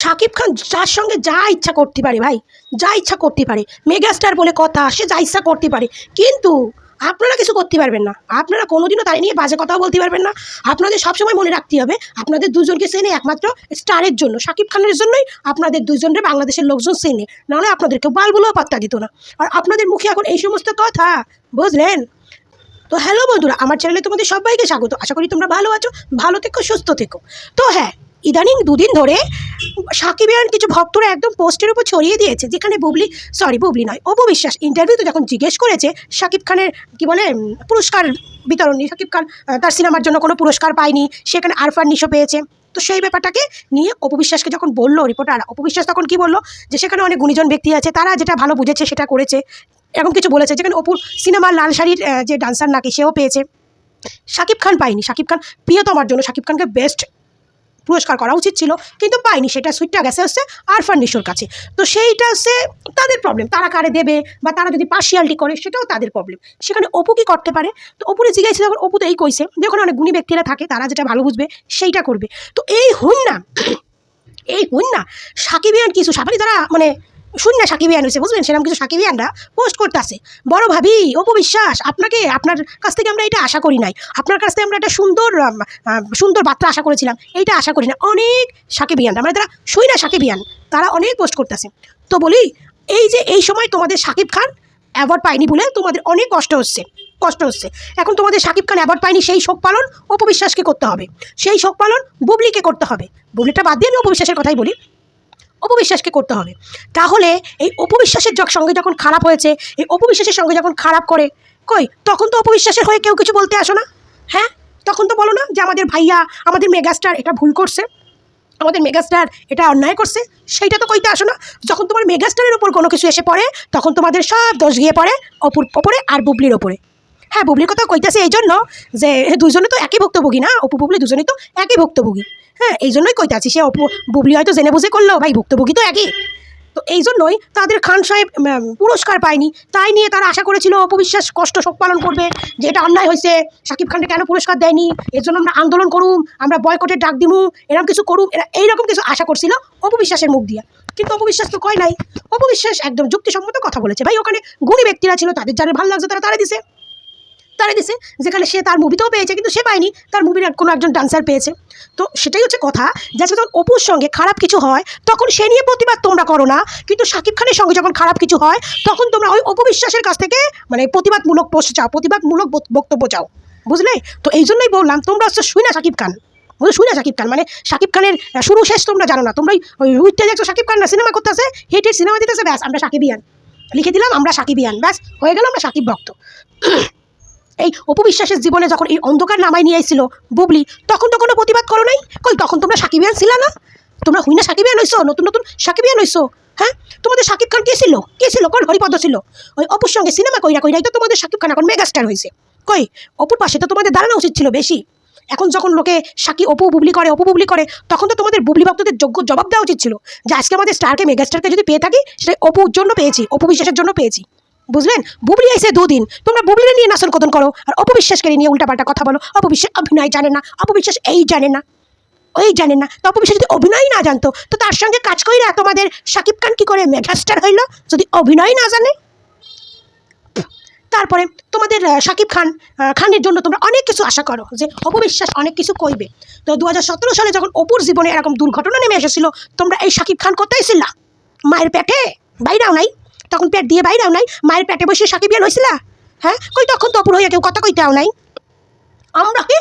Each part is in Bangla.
শাকিব খান যার সঙ্গে যা ইচ্ছা করতে পারে ভাই, যা ইচ্ছা করতে পারে, মেগাস্টার বলে কথা, সে যা ইচ্ছা করতে পারে, কিন্তু আপনারা কিছু করতে পারবেন না। আপনারা কোনোদিনও তাই নিয়ে বাজে কথাও বলতে পারবেন না। আপনাদের সবসময় মনে রাখতে হবে আপনাদের দুজনকে চেনে একমাত্র স্টারের জন্য, শাকিব খানের জন্যই আপনাদের দুজনের বাংলাদেশের লোকজন চেনে, নাহলে আপনাদেরকে বালগুলোও পাত্তা দিত না। আর আপনাদের মুখে এখন এই সমস্ত কথা, বুঝলেন? তো হ্যালো বন্ধুরা, আমার চ্যানেলে তোমাদের সবাইকে স্বাগত। আশা করি তোমরা ভালো আছো, ভালো থেকো, সুস্থ থেকো। তো হ্যাঁ, ইদানিং দুদিন ধরে সাকিবের কিছু ভক্তরা একদম পোস্টের উপর ছড়িয়ে দিয়েছে, যেখানে বুবলি নয়, অপু বিশ্বাস ইন্টারভিউতে যখন জিজ্ঞেস করেছে শাকিব খানের কি বলে পুরস্কার বিতরণ নিয়ে, শাকিব খান তার সিনেমার জন্য কোনো পুরস্কার পায়নি, সেখানে আরফান নিশো পেয়েছে। তো সেই ব্যাপারটাকে নিয়ে অপু বিশ্বাসকে যখন বললো রিপোর্টার, অপু বিশ্বাস তখন কি বললো যে সেখানে অনেক গুণীজন ব্যক্তি আছে, তারা যেটা ভালো বুঝেছে সেটা করেছে, এরকম কিছু বলেছে। যেখানে অপুর সিনেমার লাল শাড়ির যে ডান্সার নাকি, সেও পেয়েছে, শাকিব খান পায়নি। শাকিব খান প্রিয়তমার জন্য শাকিব খানকে বেস্ট পুরস্কার করা উচিত ছিল, কিন্তু পায়নি। সেটা সুইটটা গেছে হচ্ছে আরফান নিশোর কাছে। তো সেইটা হচ্ছে তাদের প্রবলেম, তারা কারে দেবে বা তারা যদি পার্সিয়ালিটি করে সেটাও তাদের প্রবলেম। সেখানে অপু কি করতে পারে? তো অপুরে জিজ্ঞাসা যখন, অপু তো এই কইছে যে ওখানে অনেক গুণী ব্যক্তিরা থাকে, তারা যেটা ভালো বুঝবে সেইটা করবে। তো এই হুন না সাকিবিয়ান কিছু সাবানি তারা মানে শূন্য সাকিবিয়ান হয়েছে, বুঝলেন? সেরকম কিছু সাকিবিয়ানরা পোস্ট করতে আসে, বড় ভাবি অপু বিশ্বাস, আপনার কাছ থেকে আমরা এটা আশা করি নাই, আপনার কাছ থেকে আমরা একটা সুন্দর বার্তা আশা করেছিলাম, এইটা আশা করি না। অনেক সাকিবিয়ানরা মানে তারা শূন্য সাকিবিয়ান, তারা অনেক পোস্ট করতে আসে। তো বলি, এই সময় তোমাদের শাকিব খান অ্যাওয়ার্ড পায়নি বলে তোমাদের অনেক কষ্ট হচ্ছে। এখন তোমাদের শাকিব খান অ্যাওয়ার্ড পায়নি, সেই শোক পালন অপু বিশ্বাসকে করতে হবে, সেই শোক পালন বুবলিকে করতে হবে। বুবলিটা বাদ দিয়ে আমি অপু বিশ্বাসের কথাই বলি, অপু বিশ্বাসকে করতে হবে। তাহলে এই অপু বিশ্বাসের সঙ্গে যখন খারাপ হয়েছে, এই অপু বিশ্বাসের সঙ্গে যখন খারাপ করে, তখন তো অপু বিশ্বাসের হয়ে কেউ কিছু বলতে আসো না। হ্যাঁ, তখন তো বলো না যে আমাদের ভাইয়া, আমাদের মেগাস্টার এটা ভুল করছে, আমাদের মেগাস্টার এটা অন্যায় করছে, সেইটা তো কইতে আসো না। যখন তোমার মেগাস্টারের উপর কোনো কিছু এসে পড়ে, তখন তোমাদের সব দোষ গিয়ে পড়ে অপুর ওপরে আর বুবলির ওপরে। হ্যাঁ, বুবলির কথা কইতেছে এই জন্য যে দুজনে তো একই ভুক্তভোগী না, অপু বুবলি দুজনেই তো একই ভুক্তভোগী। হ্যাঁ, এই জন্যই কইতে আছি, সে বুবলি হয়তো জেনে বুঝে করলো, ভাই ভুক্তভোগী তো একই। তো এই জন্যই তাদের খান সাহেব পুরস্কার পায়নি, তাই নিয়ে তারা আশা করেছিল অপু বিশ্বাস কষ্ট শোক পালন করবে, যে এটা অন্যায় হয়েছে, শাকিব খানকে কেন পুরস্কার দেয়নি, এর জন্য আমরা আন্দোলন করুম, আমরা বয়কটের ডাক দিমু, এরকম কিছু করুম, এরা এইরকম কিছু আশা করছিল অপু বিশ্বাসের মুখ দিয়া। কিন্তু অপু বিশ্বাস তো কয় নাই, অপু বিশ্বাস একদম যুক্তিসম্মত কথা বলেছে। ভাই ওখানে গুণী ব্যক্তিরা ছিল, তাদের যারা ভালো লাগছে তারা দিছে, যেখানে সে তার মুভিতেও পেয়েছে, কিন্তু সে পায়নি, তার মুভির কোনো একজন ডান্সার পেয়েছে। তো সেটাই হচ্ছে কথা, যে যখন অপুর সঙ্গে খারাপ কিছু হয় তখন সে নিয়ে প্রতিবাদ তোমরা করো না, কিন্তু শাকিব খানের সঙ্গে যখন খারাপ কিছু হয় তখন তোমরা ওই অপু বিশ্বাসের কাছ থেকে মানে প্রতিবাদমূলক পোস্ট চাও, প্রতিবাদমূলক বক্তব্য চাও, বুঝলে? তো এই জন্যই বললাম, তোমরা হচ্ছে শুনে শাকিব খান মানে শাকিব খানের শুরু শেষ তোমরা জানো না। তোমরা ওই রুইটটা দেখছো, শাকিব খান না সিনেমা করতেছে, হিট সিনেমা দিতেছে, ব্যাস আমরা সাকিবিয়ান লিখে দিলাম, আমরা সাকিবিয়ান, ব্যাস হয়ে গেল, আমরা সাকিব ভক্ত। এই অপু বিশ্বাসের জীবনে যখন এই অন্ধকার নামাই নিয়ে এসেছিল বুবলি, তখন তো কোনো প্রতিবাদ করো নাই। তখন তোমরা সাকিবিয়ান ছিল না? তোমরা হুইনা সাকিবিয়ান হইছো, নতুন সাকিবিয়ান হইছো। হ্যাঁ, তোমাদের শাকিব খান কে ছিল কোন হরিপদ ছিল? ওই অপুর সঙ্গে সিনেমা কইরাই তো তোমাদের শাকিব খান এখন মেগাস্টার হয়েছে। অপুর পাশে তো তোমাদের দাঁড়ানো উচিত ছিল বেশি। এখন যখন লোকে অপু বুবলি করে, তখন তো তোমাদের বুবলি ভক্তদের যোগ্য জবাব দেওয়া উচিত ছিল, যে আজকে আমাদের স্টারকে মেগাস্টারকে যদি পেয়ে থাকি, সেটা অপুর জন্য পেয়েছি, অপু বিশ্বাসের জন্য পেয়েছি, বুঝলেন? বুবলি আইসে দুদিন, তোমরা বুবলিরে নিয়ে নাচন কদন করো, আর অপু বিশ্বাসকে নিয়ে উল্টাপাল্টা কথা বলো। অপু বিশ্বাস অভিনয় জানে না, অপু বিশ্বাস এই জানে না, ওই জানে না। তো অপু বিশ্বাস যদি অভিনয় না জানতো, তো তার সঙ্গে কাজ কইরা তোমাদের শাকিব খান কি করে মেগাস্টার হইল, যদি অভিনয় না জানে? তারপরে তোমাদের শাকিব খানের জন্য তোমরা অনেক কিছু আশা করো, যে অপু বিশ্বাস অনেক কিছু কইবে। তো 2017 সালে যখন অপুর জীবনে এরকম দুর্ঘটনা নেমে এসেছিল, তোমরা এই শাকিব খান কোথায় ছিলা? মায়ের পেটে বাইরাও নাই, তখন পেট দিয়ে বাইরাও নাই, মায়ের পেটে বসে সাকিবিয়ান হয়েছিলা? হ্যাঁ, তখন তো অপুর হইয়া কেউ কথা কইতেও নাই, আমরা কে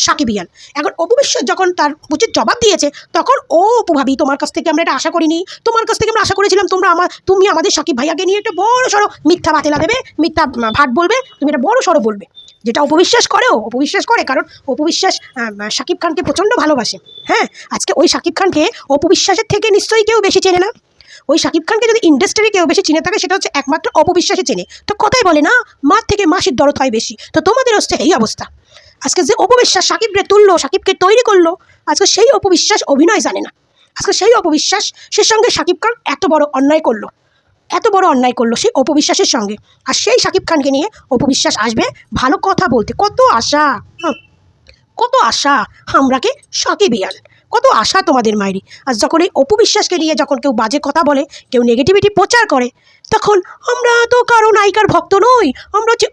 সাকিবিয়ান। এখন অপু বিশ্বাস যখন তার উচিত জবাব দিয়েছে, তখন অপু ভাবি, তোমার কাছ থেকে আমরা এটা আশা করিনি, তোমার কাছ থেকে আমরা আশা করেছিলাম তুমি আমাদের সাকিব ভাইয়াকে নিয়ে একটা বড় সড়ো মিথ্যা বাতেলা দেবে, মিথ্যা ভাট বলবে, তুমি এটা বড় সড়ো বলবে, যেটা অপু বিশ্বাস করে, কারণ অপু বিশ্বাস শাকিব খানকে প্রচণ্ড ভালোবাসে। হ্যাঁ, আজকে ওই শাকিব খানকে অপু বিশ্বাসের থেকে নিশ্চয়ই কেউ বেশি চেনে না। ওই শাকিব খানকে যদি ইন্ডাস্ট্রি কেউ বেশি চিনে থাকে, সেটা হচ্ছে একমাত্র অপু বিশ্বাসে চেনে। তো কথাই বলে না, মার থেকে মাসির দরদ হয় বেশি। তো তোমাদের হচ্ছে এই অবস্থা। আজকে যে অপু বিশ্বাস সাকিবকে তুললো, সাকিবকে তৈরি করলো, আজকে সেই অপু বিশ্বাস অভিনয় জানে না। আজকে সেই অপু বিশ্বাস, সে সঙ্গে শাকিব খান এত বড় অন্যায় করলো সেই অপু বিশ্বাসের সঙ্গে। আর সেই শাকিব খানকে নিয়ে অপু বিশ্বাস আসবে ভালো কথা বলতে, কত আশা আমরা কে সাকিবিয়ান, কত আশা তোমাদের মায়েরই। আর যখন এই অপু বিশ্বাসকে নিয়ে যখন কেউ বাজে কথা বলে, কেউ নেগেটিভিটি প্রচার করে, তখন আমরা তো কারো নায়িকার ভক্ত নই, আমরা হচ্ছে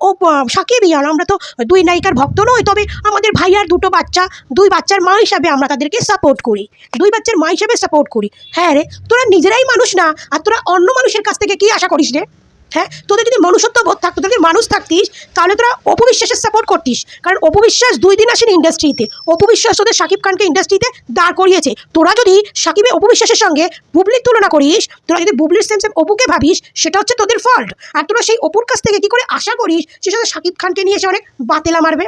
সাকিবিয়ান, আমরা তো দুই নায়িকার ভক্ত নই, তবে আমাদের ভাইয়ার দুটো বাচ্চা, দুই বাচ্চার মা হিসাবে আমরা তাদেরকে সাপোর্ট করি, দুই বাচ্চার মা হিসাবে সাপোর্ট করি। হ্যাঁ রে, তোরা নিজেরাই মানুষ না, আর তোরা অন্য মানুষের কাছ থেকে কী আশা করিস রে? হ্যাঁ, তোদের যদি মনুষ্যত্ব বোধ থাকতো, তোদের মানুষ থাকতিস, তাহলে তোরা অপু বিশ্বাসের সাপোর্ট করতিস। কারণ অপু বিশ্বাস 2 দিন আসেনি ইন্ডাস্ট্রিতে, অপু বিশ্বাস তোদের শাকিব খানকে ইন্ডাস্ট্রিতে দাঁড় করিয়েছে। তোরা যদি সাকিবের অপু বিশ্বাসের সঙ্গে বুবলির তুলনা করিস, তোরা যদি বুবলির সেম অপুকে ভাবিস, সেটা হচ্ছে তোদের ফল্ট। আর তোরা সেই অপুর কাছ থেকে কী করে আশা করিস সে সাথে শাকিব খানকে নিয়ে এসে অনেক বাতেলা মারবে?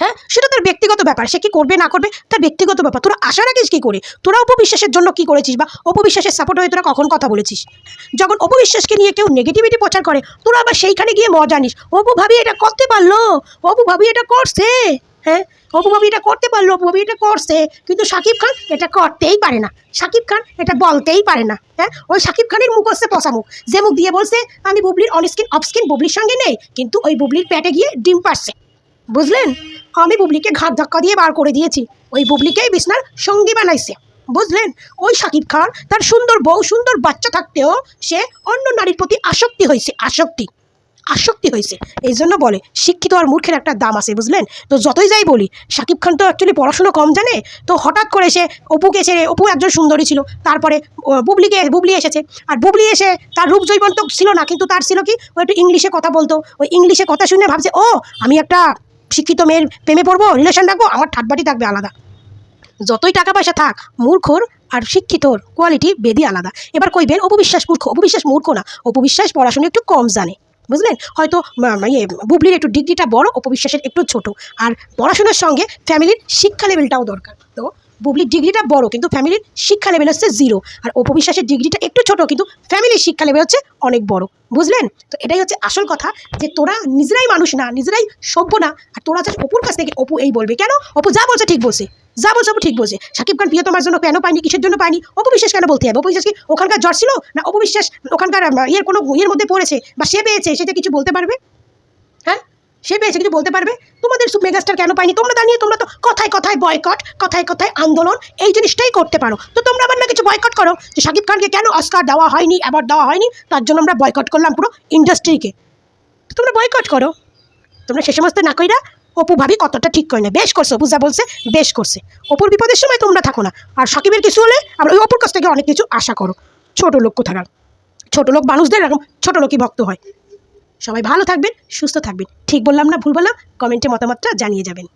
হ্যাঁ, সেটা তার ব্যক্তিগত ব্যাপার, সে কি করবে না করবে তার ব্যক্তিগত ব্যাপার। তোরা আশা রাখিস কী করে? তোরা অপু বিশ্বাসের জন্য কী করেছিস, বা অপু বিশ্বাসের সাপোর্ট হয়ে তোরা কখন কথা বলেছিস? যখন অপু বিশ্বাসকে নিয়ে কেউ নেগেটিভিটি প্রচার করে, তোরা আবার সেইখানে গিয়ে মজা নিস। অপু ভাবি এটা করতে পারলো, অপু ভাবি এটা করছে। হ্যাঁ, অপু ভাবি এটা করতে পারলো, অপু ভাবি এটা করছে, কিন্তু শাকিব খান এটা করতেই পারে না, শাকিব খান এটা বলতেই পারে না। হ্যাঁ, ওই শাকিব খানের মুখ হচ্ছে পচা মুখ, যে মুখ দিয়ে বলছে আমি বুবলির অনস্কিন অফস্কিন বুবলির সঙ্গে নেই, কিন্তু ওই বুবলির পেটে গিয়ে ডিম পারছে। বুঝলেন? আমি বুবলিকে ঘাট ধাক্কা দিয়ে বার করে দিয়েছি, ওই বুবলিকেই বিছনার সঙ্গী বানাইছে। বুঝলেন? ওই শাকিব খান তার সুন্দর বউ সুন্দর বাচ্চা থাকতেও সে অন্য নারীর প্রতি আসক্তি হয়েছে, আসক্তি হয়েছে। এই জন্য বলে শিক্ষিত আর মূর্খের একটা দাম আছে, বুঝলেন? তো যতই যাই বলি, শাকিব খান তো অ্যাকচুয়ালি পড়াশুনো কম জানে, তো হঠাৎ করে সে অপুকে ছেড়ে, অপু একজন সুন্দরী ছিল, তারপরে বুবলি এসেছে, আর বুবলি এসে তার রূপ জৈবন্ত ছিল না, কিন্তু তার ছিল কি, ও একটু ইংলিশে কথা বলতো, ওই ইংলিশে কথা শুনে ভাবছে ও আমি একটা শিক্ষিত মেয়ের প্রেমে পড়বো, রিলেশন রাখবো, আমার ঠাটবাটি থাকবে আলাদা। যতই টাকা পয়সা থাক, মূর্খর আর শিক্ষিতর কোয়ালিটি বেদি আলাদা। এবার কইবেন অপু বিশ্বাস মূর্খ, অপু বিশ্বাস মূর্খ না, অপু বিশ্বাস পড়াশোনা একটু কম জানে। বুঝলেন? হয়তো বুবলির একটু ডিগ্রিটা বড়, অপু বিশ্বাসের একটু ছোট, আর পড়াশোনার সঙ্গে ফ্যামিলির শিক্ষা লেভেলটাও দরকার। তো বুবলির ডিগ্রিটা বড়, কিন্তু ফ্যামিলির শিক্ষা লেভেল হচ্ছে 0, আর অপু বিশ্বাসের ডিগ্রিটা একটু ছোট, কিন্তু ফ্যামিলির শিক্ষা লেভেল হচ্ছে অনেক বড়। বুঝলেন? তো এটাই হচ্ছে আসল কথা, যে তোরা নিজেরাই মানুষ না, নিজেরাই সভ্য না, আর তোরা যে অপুর কাছ থেকে অপু এই বলবে কেন? অপু যা বলছে ঠিক বলছে, যা বলছে অপু ঠিক বলছে। শাকিব খান প্রিয়তমার জন্য কেন পায়নি, কিসের জন্য পায়নি, অপু বিশ্বাস কেন বলতে হবে? অপু বিশ্বাস কি ওখানকার জ্বর ছিল, না অপু বিশ্বাস ওখানকার কোনো মধ্যে পড়েছে, বা সে পেয়েছে, সেটা কিছু বলতে পারবে? হ্যাঁ, সে পেয়েছে কিছু বলতে পারবে? তোমাদের মেগাস্টার কেন পায়নি তোমরা তা নিয়ে তোমরা তো কথায় কথায় বয়কট, কথায় কথায় আন্দোলন, এই জিনিসটাই করতে পারো। তো তোমরা আবার না কিছু বয়কট করো, যে শাকিব খানকে কেন অস্কার দেওয়া হয়নি, অ্যাওয়ার্ড দেওয়া হয়নি, তার জন্য আমরা বয়কট করলাম পুরো ইন্ডাস্ট্রিকে। তোমরা বয়কট করো, তোমরা সে সমস্ত না কইরা অপু ভাবি কতটা ঠিক করে না, বেশ করছে, অপু যা বলছে বেশ করছে। অপুর বিপদের সময় তোমরা থাকো না, আর সাকিবের কিছু হলে আমরা ওই অপুর কাছ থেকে অনেক কিছু আশা করো। ছোট লোক কোথাকার, ছোট লোক মানুষদের এরকম ছোট লোকই ভক্ত হয়। সবাই ভালো থাকবেন, সুস্থ থাকবেন। ঠিক বললাম না ভুল বললাম? কমেন্টে মতামতটা জানিয়ে যাবেন।